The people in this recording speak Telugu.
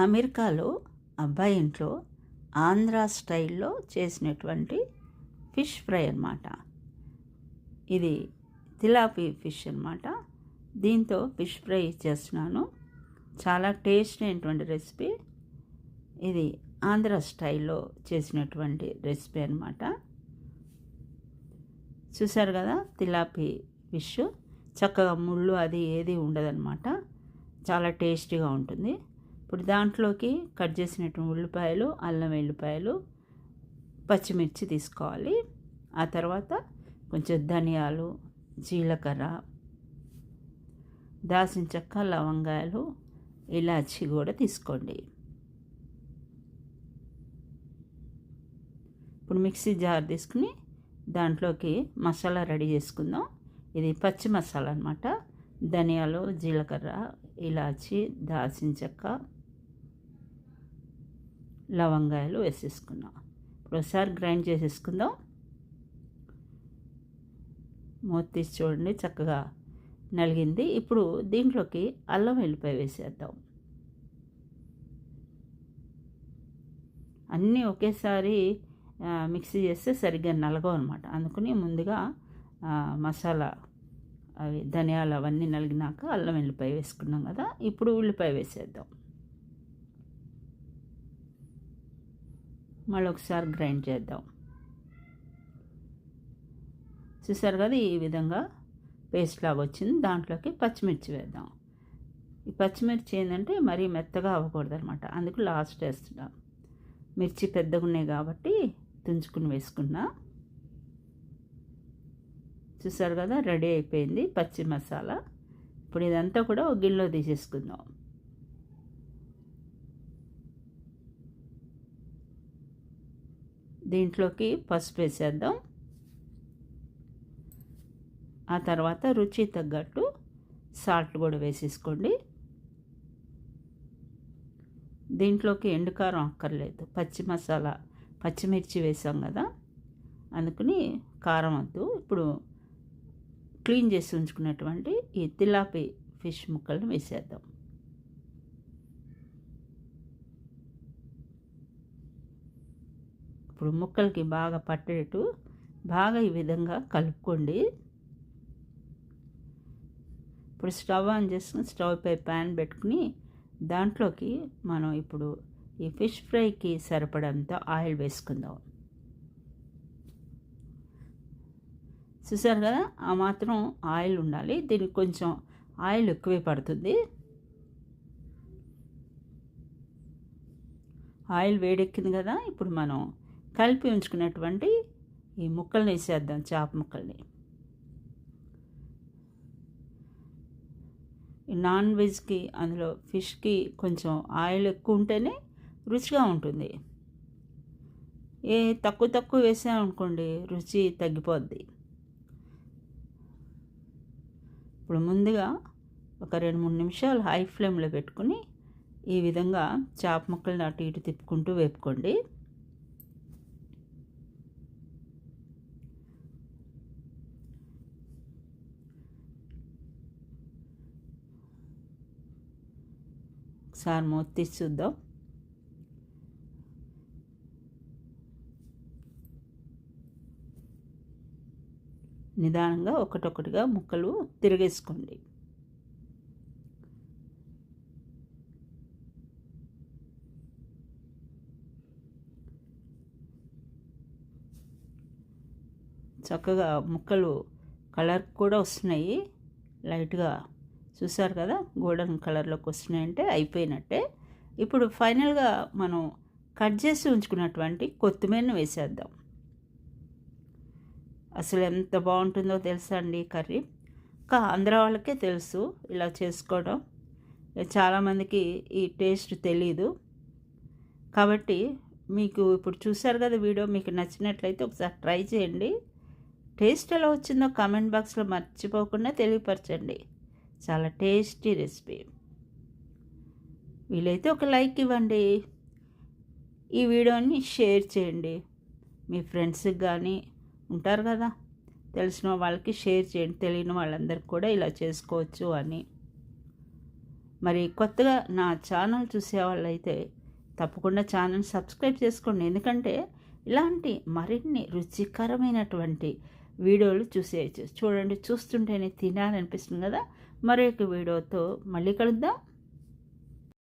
అమెరికాలో అబ్బాయి ఇంట్లో ఆంధ్రా స్టైల్లో చేసినటువంటి ఫిష్ ఫ్రై అన్నమాట. ఇది తిలాపి ఫిష్ అన్నమాట. దీంతో ఫిష్ ఫ్రై చేస్తున్నాను. చాలా టేస్ట్ అయినటువంటి రెసిపీ. ఇది ఆంధ్రా స్టైల్లో చేసినటువంటి రెసిపీ అన్నమాట. చూసారు కదా, తిలాపి ఫిష్ చక్కగా ముళ్ళు అది ఏది ఉండదన్నమాట. చాలా టేస్టీగా ఉంటుంది. ఇప్పుడు దాంట్లోకి కట్ చేసినటువంటి ఉల్లిపాయలు, అల్లం వెల్లిపాయలు, పచ్చిమిర్చి తీసుకోవాలి. ఆ తర్వాత కొంచెం ధనియాలు, జీలకర్ర, దాల్చిన చెక్క, లవంగాలు, ఇలాచి కూడా తీసుకోండి. ఇప్పుడు మిక్సీ జార్ తీసుకుని దాంట్లోకి మసాలా రెడీ చేసుకుందాం. ఇది పచ్చి మసాలా అన్నమాట. ధనియాలు, జీలకర్ర, ఇలాచి, దాల్చిన చెక్క, లవంగాయలు వేసేసుకున్నాం. ఇప్పుడు ఒకసారి గ్రైండ్ చేసేసుకుందాం. మూత తీసి చూడండి, చక్కగా నలిగింది. ఇప్పుడు దీంట్లోకి అల్లం వెల్లిపాయ వేసేద్దాం. అన్నీ ఒకేసారి మిక్సీ చేస్తే సరిగ్గా నలగవు అనమాట. అందుకని ముందుగా మసాలా అవి ధనియాలు అవన్నీ నలిగినాక అల్లం వెల్లిపాయ వేసుకున్నాం కదా. ఇప్పుడు ఉల్లిపాయ వేసేద్దాం. మళ్ళీ ఒకసారి గ్రైండ్ చేద్దాం. చూసారు కదా, ఈ విధంగా పేస్ట్ లాగా వచ్చింది. దాంట్లోకి పచ్చిమిర్చి వేద్దాం. ఈ పచ్చిమిర్చి ఏంటంటే మరీ మెత్తగా అవ్వకూడదు అనమాట, అందుకు లాస్ట్ వేస్తున్నాం. మిర్చి పెద్దగా ఉన్నాయి కాబట్టి తుంచుకుని వేసుకున్నా. చూసారు కదా, రెడీ అయిపోయింది పచ్చి మసాలా. ఇప్పుడు ఇదంతా కూడా ఒక గిన్నెలో తీసేసుకుందాం. దీంట్లోకి పసుపు వేసేద్దాం. ఆ తర్వాత రుచి తగ్గట్టు సాల్ట్ కూడా వేసేసుకోండి. దీంట్లోకి ఎండుకారం అక్కర్లేదు, పచ్చి మసాలా పచ్చిమిర్చి వేసాం కదా, అందుకని కారం వద్దు. ఇప్పుడు క్లీన్ చేసి ఉంచుకున్నటువంటి ఈ తిలాపి ఫిష్ ముక్కలను వేసేద్దాం. ఇప్పుడు ముక్కలకి బాగా పట్టేట్టు బాగా ఈ విధంగా కలుపుకోండి. ఇప్పుడు స్టవ్ ఆన్ చేసుకుని స్టవ్ పై ప్యాన్ పెట్టుకుని దాంట్లోకి మనం ఇప్పుడు ఈ ఫిష్ ఫ్రైకి సరిపడంత ఆయిల్ వేసుకుందాం. చూసారు కదా, ఆ మాత్రం ఆయిల్ ఉండాలి. దీనికి కొంచెం ఆయిల్ ఎక్కువే పడుతుంది. ఆయిల్ వేడెక్కింది కదా, ఇప్పుడు మనం కలిపి ఉంచుకున్నటువంటి ఈ ముక్కల్ని వేసేద్దాం, చేప ముక్కల్ని. ఈ నాన్ వెజ్కి అందులో ఫిష్కి కొంచెం ఆయిల్ ఎక్కువ ఉంటేనే రుచిగా ఉంటుంది. తక్కువ వేసామనుకోండి రుచి తగ్గిపోద్ది. ఇప్పుడు ముందుగా ఒక 2-3 నిమిషాలు హై ఫ్లేమ్లో పెట్టుకుని ఈ విధంగా చేప ముక్కల్ని అటు ఇటు తిప్పుకుంటూ వేపుకోండి. ఒకసారి మూత తీసి చూద్దాం. నిదానంగా ఒకటొకటిగా ముక్కలు తిరిగేసుకోండి. చక్కగా ముక్కలు కలర్ కూడా వస్తున్నాయి లైట్గా. చూసారు కదా, గోల్డెన్ కలర్లోకి వస్తున్నాయంటే అయిపోయినట్టే. ఇప్పుడు ఫైనల్గా మనం కట్ చేసి ఉంచుకున్నటువంటి కొత్తిమీరను వేసేద్దాం. అసలు ఎంత బాగుంటుందో తెలుసా అండి కర్రీ. ఇంకా ఆంధ్ర వాళ్ళకే తెలుసు ఇలా చేసుకోవడం. చాలామందికి ఈ టేస్ట్ తెలీదు. కాబట్టి మీకు ఇప్పుడు చూసారు కదా వీడియో, మీకు నచ్చినట్లయితే ఒకసారి ట్రై చేయండి. టేస్ట్ ఎలా వచ్చిందో కామెంట్ బాక్స్లో మర్చిపోకుండా తెలియపరచండి. చాలా టేస్టీ రెసిపీ. వీలైతే ఒక లైక్ ఇవ్వండి. ఈ వీడియోని షేర్ చేయండి. మీ ఫ్రెండ్స్కి కానీ ఉంటారు కదా, తెలిసిన వాళ్ళకి షేర్ చేయండి. తెలియని వాళ్ళందరికీ కూడా ఇలా చేసుకోవచ్చు అని. మరి కొత్తగా నా ఛానల్ చూసే వాళ్ళైతే తప్పకుండా ఛానల్ సబ్స్క్రైబ్ చేసుకోండి. ఎందుకంటే ఇలాంటి మరిన్ని రుచికరమైనటువంటి వీడియోలు చూసేయచ్చు. చూడండి, చూస్తుంటేనే తినాలనిపిస్తుంది కదా. మరొక వీడియోతో మళ్ళీ కలుద్దాం.